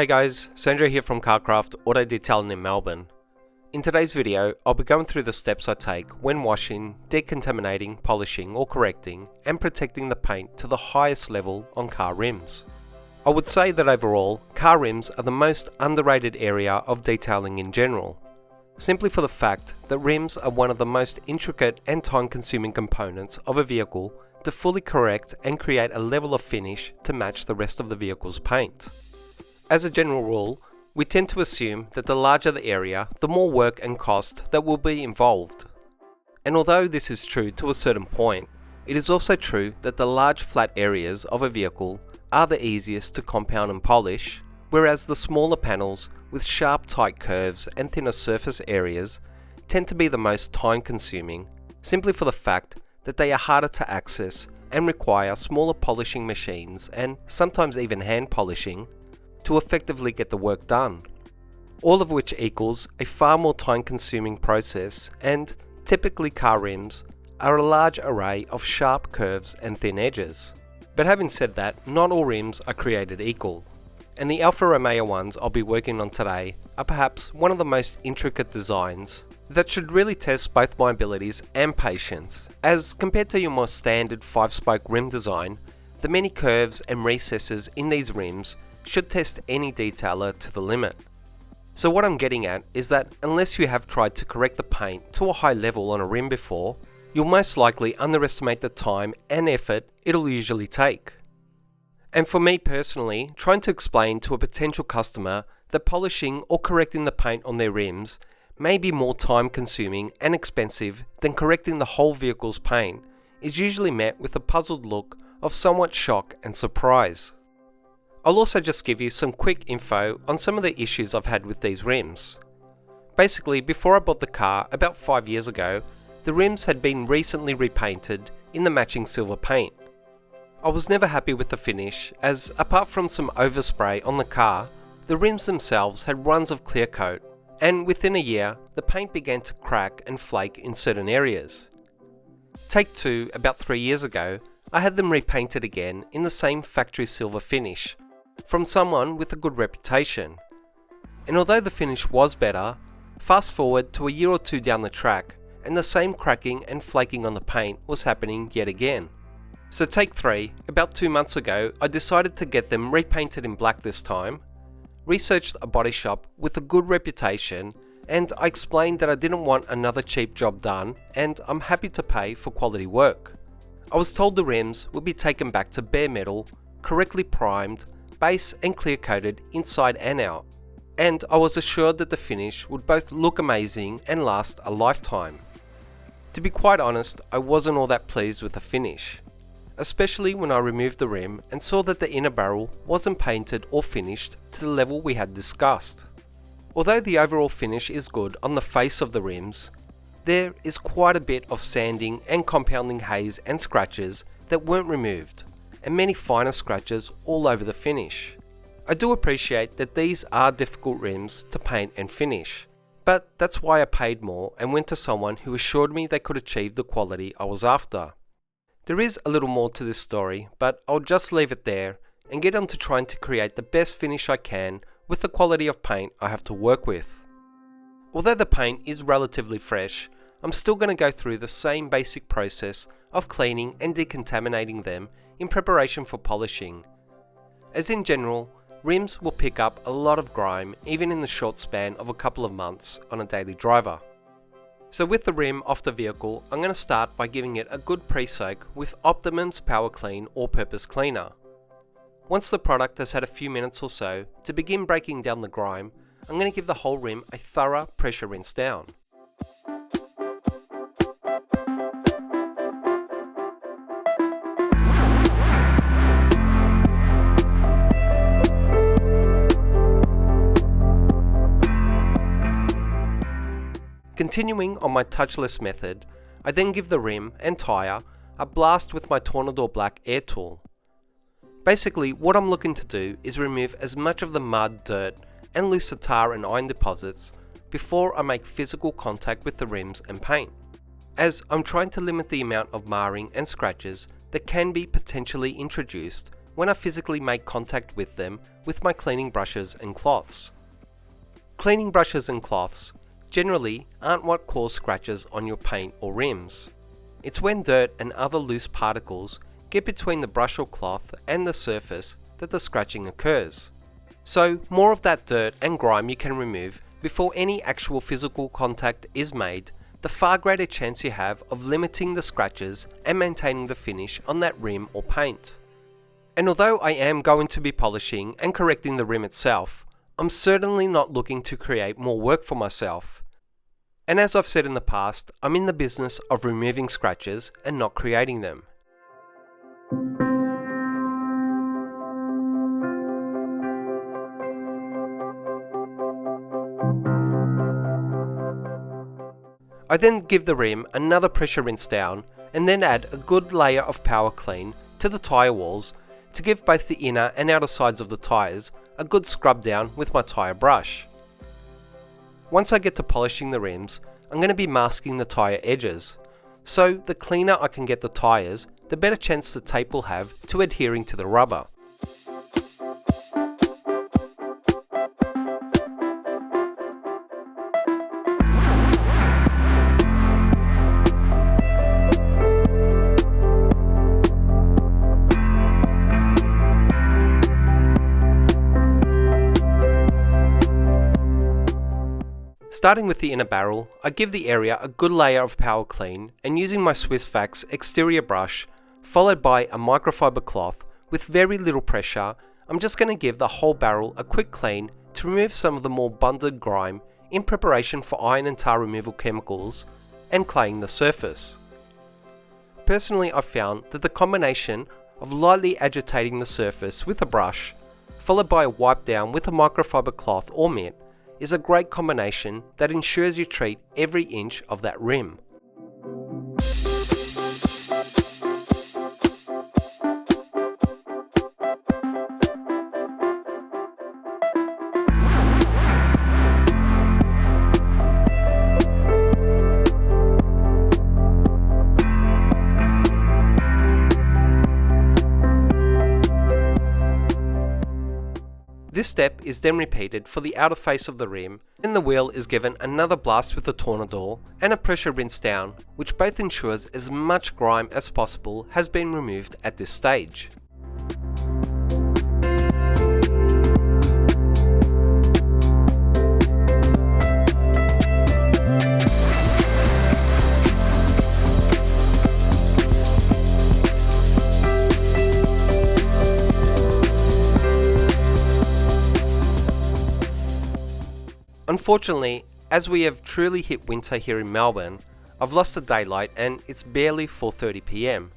Hey guys, Sandro here from Carcraft Auto Detailing in Melbourne. In today's video, I'll be going through the steps I take when washing, decontaminating, polishing or correcting and protecting the paint to the highest level on car rims. I would say that overall, car rims are the most underrated area of detailing in general, simply for the fact that rims are one of the most intricate and time-consuming components of a vehicle to fully correct and create a level of finish to match the rest of the vehicle's paint. As a general rule, we tend to assume that the larger the area, the more work and cost that will be involved. And although this is true to a certain point, it is also true that the large flat areas of a vehicle are the easiest to compound and polish, whereas the smaller panels with sharp tight curves and thinner surface areas tend to be the most time consuming, simply for the fact that they are harder to access and require smaller polishing machines and sometimes even hand polishing to effectively get the work done, all of which equals a far more time-consuming process, and typically car rims are a large array of sharp curves and thin edges. But having said that, not all rims are created equal, and the Alfa Romeo ones I'll be working on today are perhaps one of the most intricate designs that should really test both my abilities and patience, as compared to your more standard 5-spoke rim design, the many curves and recesses in these rims should test any detailer to the limit. So what I'm getting at is that unless you have tried to correct the paint to a high level on a rim before, you'll most likely underestimate the time and effort it'll usually take. And for me personally, trying to explain to a potential customer that polishing or correcting the paint on their rims may be more time consuming and expensive than correcting the whole vehicle's paint is usually met with a puzzled look of somewhat shock and surprise. I'll also just give you some quick info on some of the issues I've had with these rims. Basically, before I bought the car about 5 years ago, the rims had been recently repainted in the matching silver paint. I was never happy with the finish, as apart from some overspray on the car, the rims themselves had runs of clear coat, and within a year, the paint began to crack and flake in certain areas. Take two, about 3 years ago, I had them repainted again in the same factory silver finish, from someone with a good reputation. And although the finish was better, fast forward to a year or two down the track, and the same cracking and flaking on the paint was happening yet again. So take 3, about 2 months ago, I decided to get them repainted in black this time, researched a body shop with a good reputation, and I explained that I didn't want another cheap job done and I'm happy to pay for quality work. I was told the rims would be taken back to bare metal, correctly primed, base and clear coated inside and out, and I was assured that the finish would both look amazing and last a lifetime. To be quite honest, I wasn't all that pleased with the finish, especially when I removed the rim and saw that the inner barrel wasn't painted or finished to the level we had discussed. Although the overall finish is good on the face of the rims, there is quite a bit of sanding and compounding haze and scratches that weren't removed, and many finer scratches all over the finish. I do appreciate that these are difficult rims to paint and finish, but that's why I paid more and went to someone who assured me they could achieve the quality I was after. There is a little more to this story, but I'll just leave it there and get on to trying to create the best finish I can with the quality of paint I have to work with. Although the paint is relatively fresh, I'm still going to go through the same basic process of cleaning and decontaminating them in preparation for polishing. As in general, rims will pick up a lot of grime even in the short span of a couple of months on a daily driver. So with the rim off the vehicle, I'm going to start by giving it a good pre-soak with Optimum's Power Clean All-Purpose Cleaner. Once the product has had a few minutes or so to begin breaking down the grime, I'm going to give the whole rim a thorough pressure rinse down. Continuing on my touchless method, I then give the rim and tyre a blast with my TORNADOR black air tool. Basically, what I'm looking to do is remove as much of the mud, dirt and loose tar and iron deposits before I make physical contact with the rims and paint, as I'm trying to limit the amount of marring and scratches that can be potentially introduced when I physically make contact with them with my cleaning brushes and cloths. Cleaning brushes and cloths generally aren't what cause scratches on your paint or rims. It's when dirt and other loose particles get between the brush or cloth and the surface that the scratching occurs. So more of that dirt and grime you can remove before any actual physical contact is made, the far greater chance you have of limiting the scratches and maintaining the finish on that rim or paint. And although I am going to be polishing and correcting the rim itself, I'm certainly not looking to create more work for myself. And as I've said in the past, I'm in the business of removing scratches and not creating them. I then give the rim another pressure rinse down and then add a good layer of power clean to the tyre walls to give both the inner and outer sides of the tyres a good scrub down with my tyre brush. Once I get to polishing the rims, I'm going to be masking the tyre edges. So the cleaner I can get the tyres, the better chance the tape will have to adhering to the rubber. Starting with the inner barrel, I give the area a good layer of power clean and using my Swissvax exterior brush, followed by a microfiber cloth with very little pressure, I'm just going to give the whole barrel a quick clean to remove some of the more bundled grime in preparation for iron and tar removal chemicals and claying the surface. Personally, I've found that the combination of lightly agitating the surface with a brush, followed by a wipe down with a microfiber cloth or mitt, is a great combination that ensures you treat every inch of that rim. This step is then repeated for the outer face of the rim, and the wheel is given another blast with the TORNADOR and a pressure rinse down, which both ensures as much grime as possible has been removed at this stage. Unfortunately, as we have truly hit winter here in Melbourne, I've lost the daylight and it's barely 4:30 PM.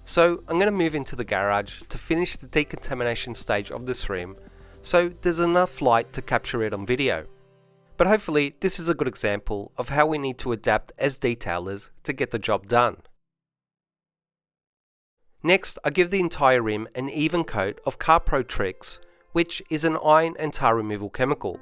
So I'm going to move into the garage to finish the decontamination stage of this rim, so there's enough light to capture it on video. But hopefully this is a good example of how we need to adapt as detailers to get the job done. Next, I give the entire rim an even coat of Carpro TYRE, which is an iron and tar removal chemical.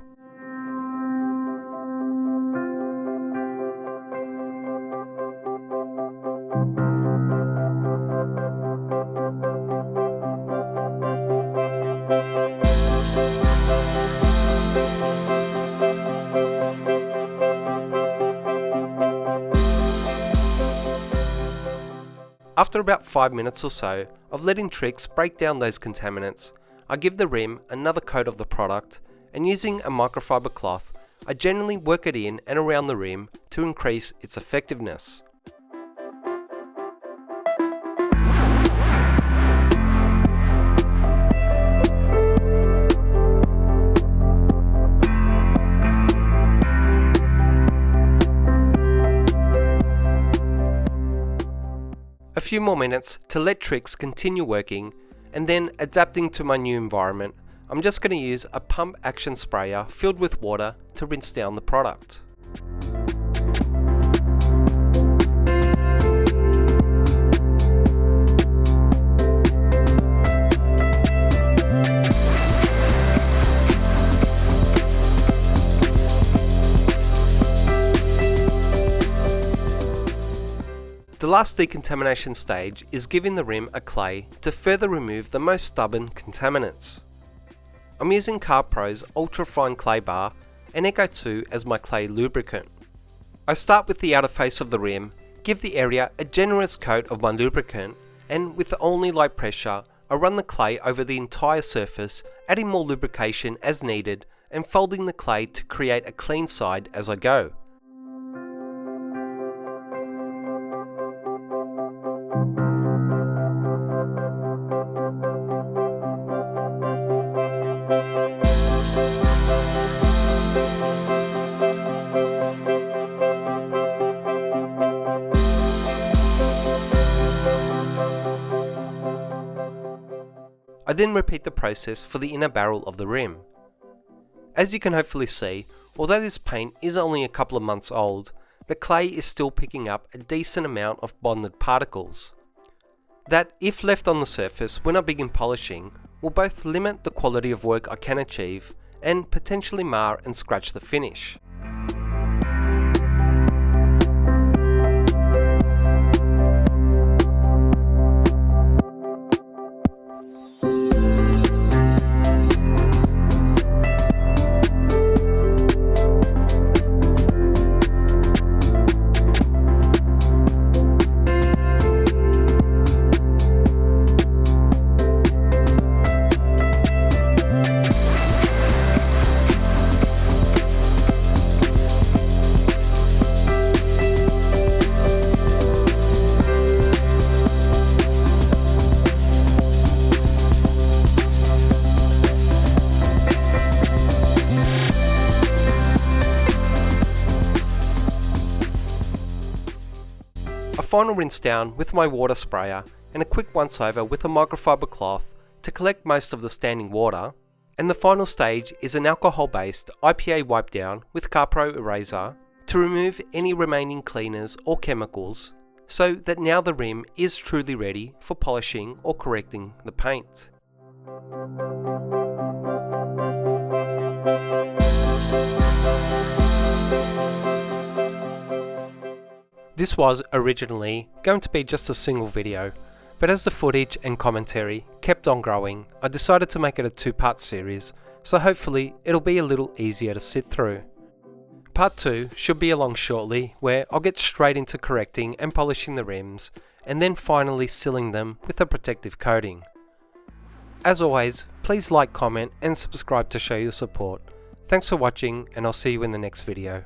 After about 5 minutes or so of letting TYRE break down those contaminants, I give the rim another coat of the product, and using a microfiber cloth, I generally work it in and around the rim to increase its effectiveness. A few more minutes to let TYRE continue working, and then adapting to my new environment, I'm just going to use a pump action sprayer filled with water to rinse down the product. The last decontamination stage is giving the rim a clay to further remove the most stubborn contaminants. I'm using Carpro's ultra-fine clay bar and Echo 2 as my clay lubricant. I start with the outer face of the rim, give the area a generous coat of my lubricant, and with only light pressure, I run the clay over the entire surface, adding more lubrication as needed and folding the clay to create a clean side as I go. I then repeat the process for the inner barrel of the rim. As you can hopefully see, although this paint is only a couple of months old, the clay is still picking up a decent amount of bonded particles. That, if left on the surface when I begin polishing, will both limit the quality of work I can achieve and potentially mar and scratch the finish. Final rinse down with my water sprayer and a quick once over with a microfiber cloth to collect most of the standing water, and the final stage is an alcohol based IPA wipe down with Carpro eraser to remove any remaining cleaners or chemicals, so that now the rim is truly ready for polishing or correcting the paint. This was originally going to be just a single video, but as the footage and commentary kept on growing, I decided to make it a two-part series, so hopefully it'll be a little easier to sit through. Part 2 should be along shortly, where I'll get straight into correcting and polishing the rims, and then finally sealing them with a protective coating. As always, please like, comment and subscribe to show your support. Thanks for watching, and I'll see you in the next video.